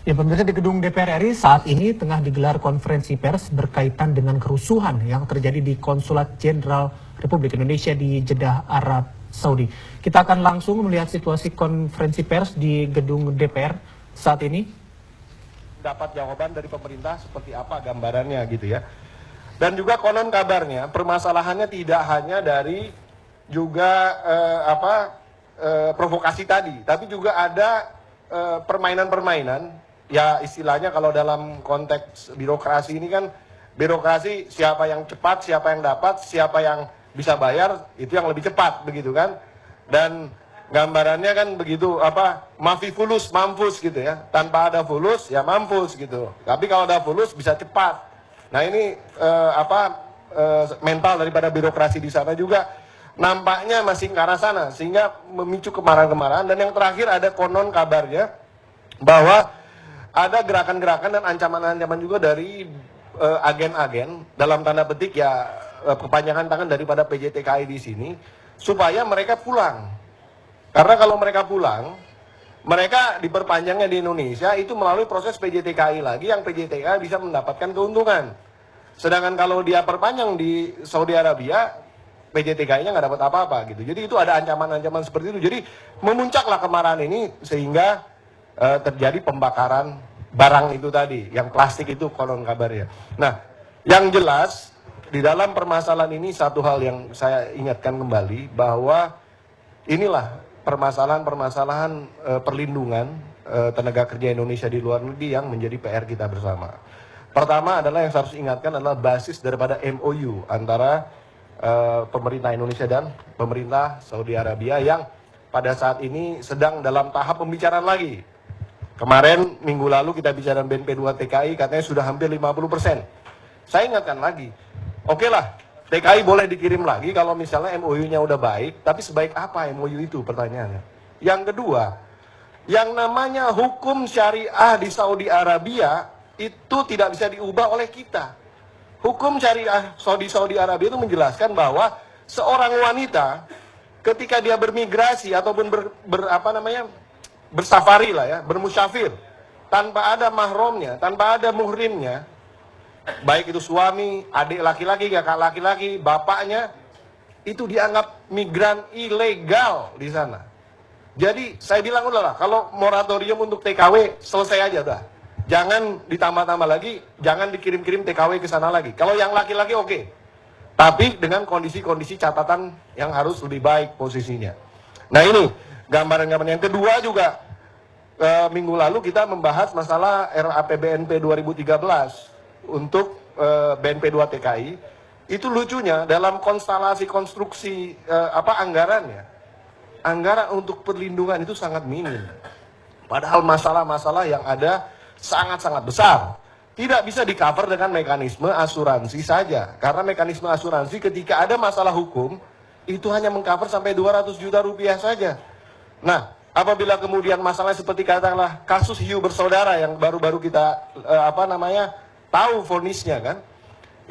Ya, pemirsa, di gedung DPR RI saat ini tengah digelar konferensi pers berkaitan dengan kerusuhan yang terjadi di Konsulat Jenderal Republik Indonesia di Jeddah, Arab Saudi. Kita akan langsung melihat situasi konferensi pers di gedung DPR saat ini. Dapat jawaban dari pemerintah seperti apa gambarannya gitu ya. Dan juga konon kabarnya permasalahannya tidak hanya dari juga provokasi tadi, tapi juga ada permainan-permainan. Ya istilahnya kalau dalam konteks birokrasi ini kan, birokrasi siapa yang cepat, siapa yang dapat, siapa yang bisa bayar, itu yang lebih cepat begitu kan. Dan gambarannya kan begitu, mafi fulus, mampus gitu ya. Tanpa ada fulus ya mampus gitu. Tapi kalau ada fulus bisa cepat. Nah ini mental daripada birokrasi di sana juga nampaknya masih ke arah sana, sehingga memicu kemarahan-kemarahan. Dan yang terakhir ada konon kabarnya bahwa ada gerakan-gerakan dan ancaman-ancaman juga dari agen-agen, dalam tanda petik ya kepanjangan tangan daripada PJTKI di sini, supaya mereka pulang. Karena kalau mereka pulang, mereka diperpanjangnya di Indonesia itu melalui proses PJTKI lagi, yang PJTKI bisa mendapatkan keuntungan. Sedangkan kalau dia perpanjang di Saudi Arabia, PJTKI-nya nggak dapat apa-apa gitu. Jadi itu ada ancaman-ancaman seperti itu. Jadi memuncaklah kemarahan ini sehingga terjadi pembakaran barang itu tadi, yang plastik itu konon kabarnya. Nah, yang jelas di dalam permasalahan ini satu hal yang saya ingatkan kembali, bahwa inilah permasalahan-permasalahan perlindungan tenaga kerja Indonesia di luar negeri yang menjadi PR kita bersama. Pertama adalah yang saya harus ingatkan adalah basis daripada MOU antara pemerintah Indonesia dan pemerintah Saudi Arabia yang pada saat ini sedang dalam tahap pembicaraan lagi. Kemarin minggu lalu kita bicara BNP 2 TKI, katanya sudah hampir 50%. Saya ingatkan lagi, oke lah, TKI boleh dikirim lagi kalau misalnya MOU-nya udah baik, tapi sebaik apa MOU itu pertanyaannya. Yang kedua, yang namanya hukum syariah di Saudi Arabia itu tidak bisa diubah oleh kita. Hukum syariah Saudi Arabia itu menjelaskan bahwa seorang wanita ketika dia bermigrasi ataupun bersafari lah ya, bermusyafir, tanpa ada mahromnya, tanpa ada muhrimnya, baik itu suami, adik laki-laki, kakak laki-laki, bapaknya, itu dianggap migran ilegal di sana. Jadi saya bilang udahlah, kalau moratorium untuk TKW selesai aja udah. Jangan ditambah-tambah lagi, jangan dikirim-kirim TKW ke sana lagi. Kalau yang laki-laki oke. Tapi dengan kondisi-kondisi catatan yang harus lebih baik posisinya. Nah ini gambaran-gambaran. Yang kedua juga, minggu lalu kita membahas masalah RAPBNP 2013 untuk BNP 2 TKI. Itu lucunya dalam konstelasi konstruksi anggarannya, anggaran untuk perlindungan itu sangat minim. Padahal masalah-masalah yang ada sangat-sangat besar. Tidak bisa di-cover dengan mekanisme asuransi saja. Karena mekanisme asuransi ketika ada masalah hukum, itu hanya meng-cover sampai 200 juta rupiah saja. Nah, apabila kemudian masalah seperti katakanlah kasus hiu bersaudara yang baru-baru kita tahu vonisnya kan,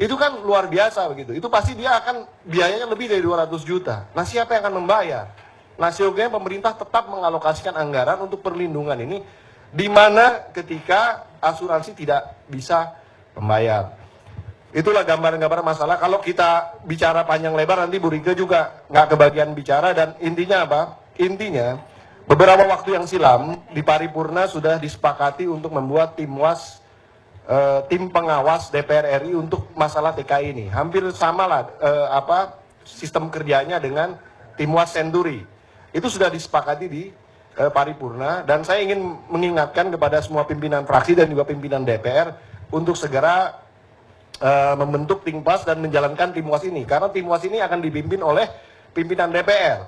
itu kan luar biasa begitu. Itu pasti dia akan biayanya lebih dari 200 juta. Nah, siapa yang akan membayar? Nah, seyogianya pemerintah tetap mengalokasikan anggaran untuk perlindungan ini, di mana ketika asuransi tidak bisa membayar. Itulah gambaran-gambaran masalah. Kalau kita bicara panjang lebar nanti Bu Rike juga nggak kebagian bicara. Dan intinya apa? Intinya beberapa waktu yang silam di paripurna sudah disepakati untuk membuat tim pengawas DPR RI untuk masalah TKI ini. Hampir sama lah sistem kerjanya dengan Timwas Senturi. Itu sudah disepakati di paripurna, dan saya ingin mengingatkan kepada semua pimpinan fraksi dan juga pimpinan DPR untuk segera membentuk Timwas dan menjalankan Timwas ini, karena Timwas ini akan dipimpin oleh pimpinan DPR,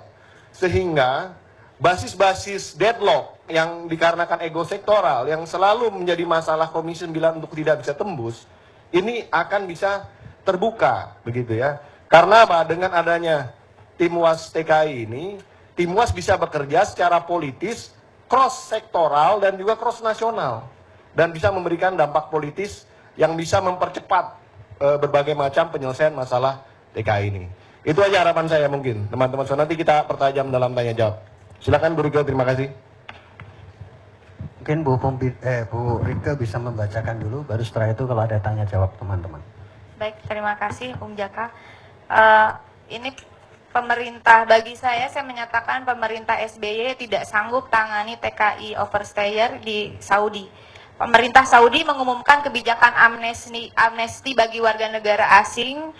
sehingga basis-basis deadlock yang dikarenakan ego sektoral yang selalu menjadi masalah Komisi 9 untuk tidak bisa tembus, ini akan bisa terbuka begitu ya. Karena apa? Dengan adanya Timwas TKI ini, Timwas bisa bekerja secara politis, cross sektoral dan juga cross nasional, dan bisa memberikan dampak politis yang bisa mempercepat berbagai macam penyelesaian masalah TKI ini. Itu aja harapan saya mungkin, teman-teman. So, nanti kita pertajam dalam tanya jawab. Silakan Bu Rike, terima kasih. Mungkin Bu Rike bisa membacakan dulu, baru setelah itu kalau ada tanya jawab teman-teman. Baik, terima kasih Jaka. Ini pemerintah, bagi saya menyatakan pemerintah SBY tidak sanggup tangani TKI overstayer di Saudi. Pemerintah Saudi mengumumkan kebijakan amnesti bagi warga negara asing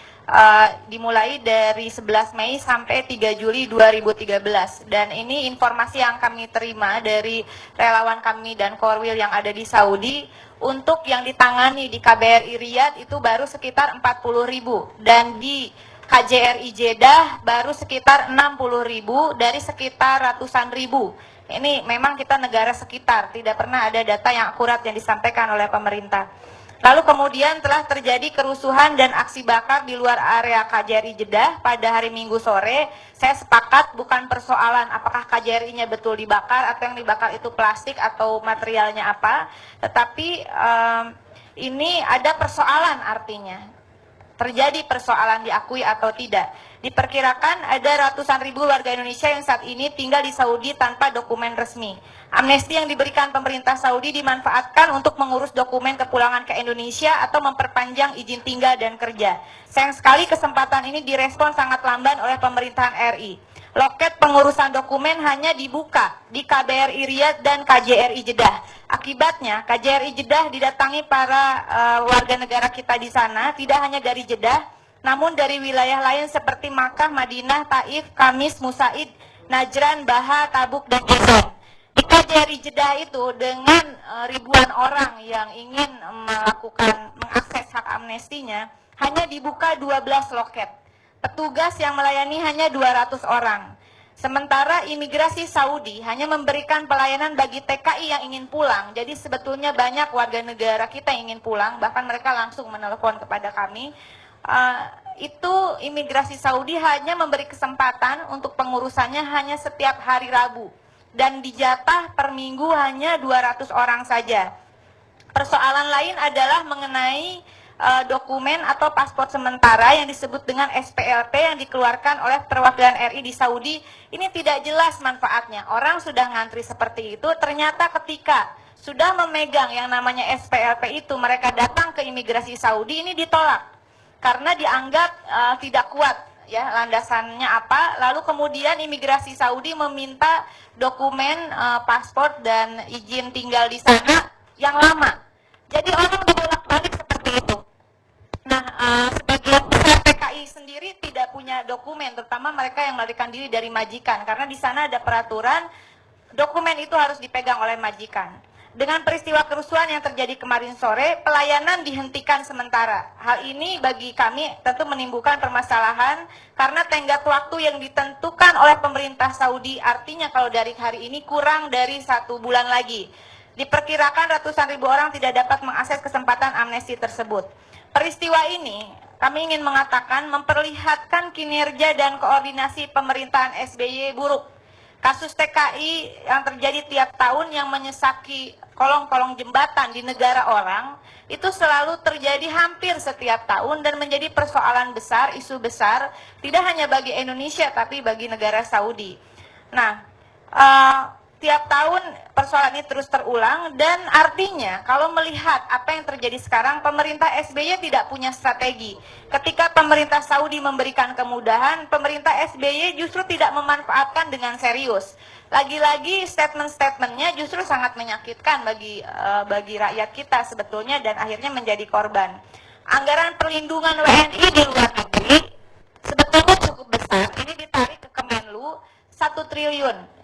dimulai dari 11 Mei sampai 3 Juli 2013. Dan ini informasi yang kami terima dari relawan kami dan Korwil yang ada di Saudi. Untuk yang ditangani di KBRI Riyadh itu baru sekitar 40.000, dan di KJRI Jeddah baru sekitar 60.000 dari sekitar ratusan ribu. Ini memang kita negara sekitar, tidak pernah ada data yang akurat yang disampaikan oleh pemerintah. Lalu kemudian telah terjadi kerusuhan dan aksi bakar di luar area KJRI Jeddah pada hari Minggu sore. Saya sepakat bukan persoalan apakah KJRI-nya betul dibakar atau yang dibakar itu plastik atau materialnya apa. Tetapi ini ada persoalan, artinya terjadi persoalan, diakui atau tidak. Diperkirakan ada ratusan ribu warga Indonesia yang saat ini tinggal di Saudi tanpa dokumen resmi. Amnesti yang diberikan pemerintah Saudi dimanfaatkan untuk mengurus dokumen kepulangan ke Indonesia atau memperpanjang izin tinggal dan kerja. Sayang sekali kesempatan ini direspon sangat lamban oleh pemerintahan RI. Loket pengurusan dokumen hanya dibuka di KBRI Riyadh dan KJRI Jeddah. Akibatnya KJRI Jeddah didatangi para warga negara kita di sana, tidak hanya dari Jeddah, namun dari wilayah lain seperti Makkah, Madinah, Taif, Kamis, Musaid, Najran, Baha, Tabuk, dan Jazan. Di KJRI Jeddah itu dengan ribuan orang yang ingin mengakses hak amnestinya, hanya dibuka 12 loket. Petugas yang melayani hanya 200 orang. Sementara imigrasi Saudi hanya memberikan pelayanan bagi TKI yang ingin pulang. Jadi sebetulnya banyak warga negara kita yang ingin pulang, bahkan mereka langsung menelepon kepada kami. Itu imigrasi Saudi hanya memberi kesempatan untuk pengurusannya hanya setiap hari Rabu. Dan dijatah per minggu hanya 200 orang saja. Persoalan lain adalah mengenai dokumen atau paspor sementara yang disebut dengan SPLP yang dikeluarkan oleh perwakilan RI di Saudi. Ini tidak jelas manfaatnya. Orang sudah ngantri seperti itu, ternyata ketika sudah memegang yang namanya SPLP itu, mereka datang ke imigrasi Saudi, ini ditolak karena dianggap tidak kuat ya landasannya apa. Lalu kemudian imigrasi Saudi meminta dokumen paspor dan izin tinggal di sana yang lama. Jadi orang dibolak-balik seperti itu. Nah, sebagian besar PKI sendiri tidak punya dokumen, terutama mereka yang melarikan diri dari majikan, karena di sana ada peraturan dokumen itu harus dipegang oleh majikan. Dengan peristiwa kerusuhan yang terjadi kemarin sore, pelayanan dihentikan sementara. Hal ini bagi kami tentu menimbulkan permasalahan karena tenggat waktu yang ditentukan oleh pemerintah Saudi, artinya kalau dari hari ini kurang dari 1 bulan lagi. Diperkirakan ratusan ribu orang tidak dapat mengakses kesempatan amnesti tersebut. Peristiwa ini kami ingin mengatakan memperlihatkan kinerja dan koordinasi pemerintahan SBY buruk. Kasus TKI yang terjadi tiap tahun yang menyesaki kolong-kolong jembatan di negara orang itu selalu terjadi hampir setiap tahun dan menjadi persoalan besar, isu besar, tidak hanya bagi Indonesia tapi bagi negara Saudi. Nah, tiap tahun persoalan ini terus terulang, dan artinya kalau melihat apa yang terjadi sekarang, pemerintah SBY tidak punya strategi. Ketika pemerintah Saudi memberikan kemudahan, pemerintah SBY justru tidak memanfaatkan dengan serius. Lagi-lagi statement-statementnya justru sangat menyakitkan bagi rakyat kita sebetulnya, dan akhirnya menjadi korban. Anggaran perlindungan WNI di luar negeri sebetulnya cukup besar. Ini ditarik ke Kemenlu 1 triliun.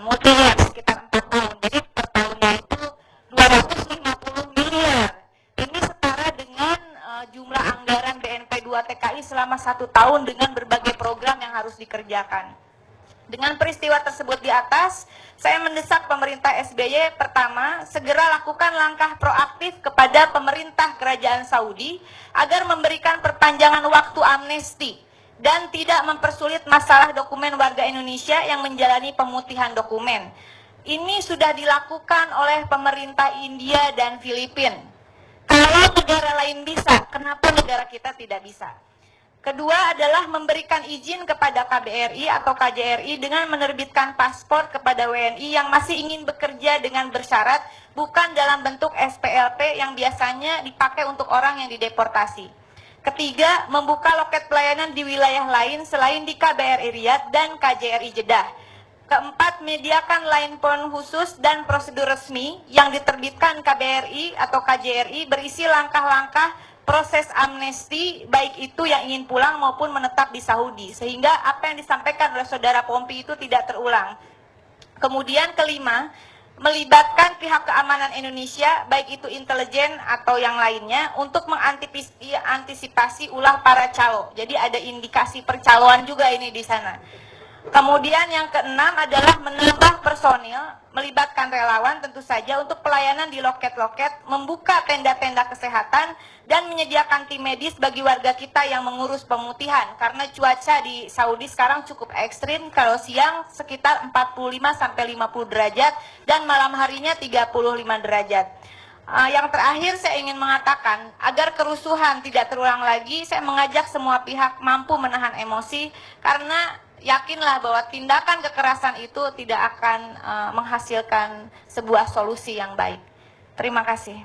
Multinya sekitar 4 tahun, jadi per tahunnya itu 250 miliar. Ini setara dengan jumlah anggaran BNP 2 TKI selama 1 tahun dengan berbagai program yang harus dikerjakan. Dengan peristiwa tersebut di atas, saya mendesak pemerintah SBY pertama, segera lakukan langkah proaktif kepada pemerintah kerajaan Saudi agar memberikan perpanjangan waktu amnesti dan tidak mempersulit masalah dokumen warga Indonesia yang menjalani pemutihan dokumen. Ini sudah dilakukan oleh pemerintah India dan Filipina. Kalau negara lain bisa, kenapa negara kita tidak bisa? Kedua adalah memberikan izin kepada KBRI atau KJRI dengan menerbitkan paspor kepada WNI yang masih ingin bekerja dengan bersyarat, bukan dalam bentuk SPLP yang biasanya dipakai untuk orang yang dideportasi. Ketiga, membuka loket pelayanan di wilayah lain selain di KBRI Riyadh dan KJRI Jeddah. Keempat, menyediakan line phone khusus dan prosedur resmi yang diterbitkan KBRI atau KJRI berisi langkah-langkah proses amnesti, baik itu yang ingin pulang maupun menetap di Saudi, sehingga apa yang disampaikan oleh Saudara Pompi itu tidak terulang. Kemudian kelima, melibatkan pihak keamanan Indonesia, baik itu intelijen atau yang lainnya, untuk mengantisipasi ulah para calo. Jadi ada indikasi percaloan juga ini di sana. Kemudian yang keenam adalah menambah personil, melibatkan relawan tentu saja untuk pelayanan di loket-loket, membuka tenda-tenda kesehatan, dan menyediakan tim medis bagi warga kita yang mengurus pemutihan. Karena cuaca di Saudi sekarang cukup ekstrim, kalau siang sekitar 45-50 derajat, dan malam harinya 35 derajat. Yang terakhir saya ingin mengatakan, agar kerusuhan tidak terulang lagi, saya mengajak semua pihak mampu menahan emosi, karena yakinlah bahwa tindakan kekerasan itu tidak akan menghasilkan sebuah solusi yang baik. Terima kasih.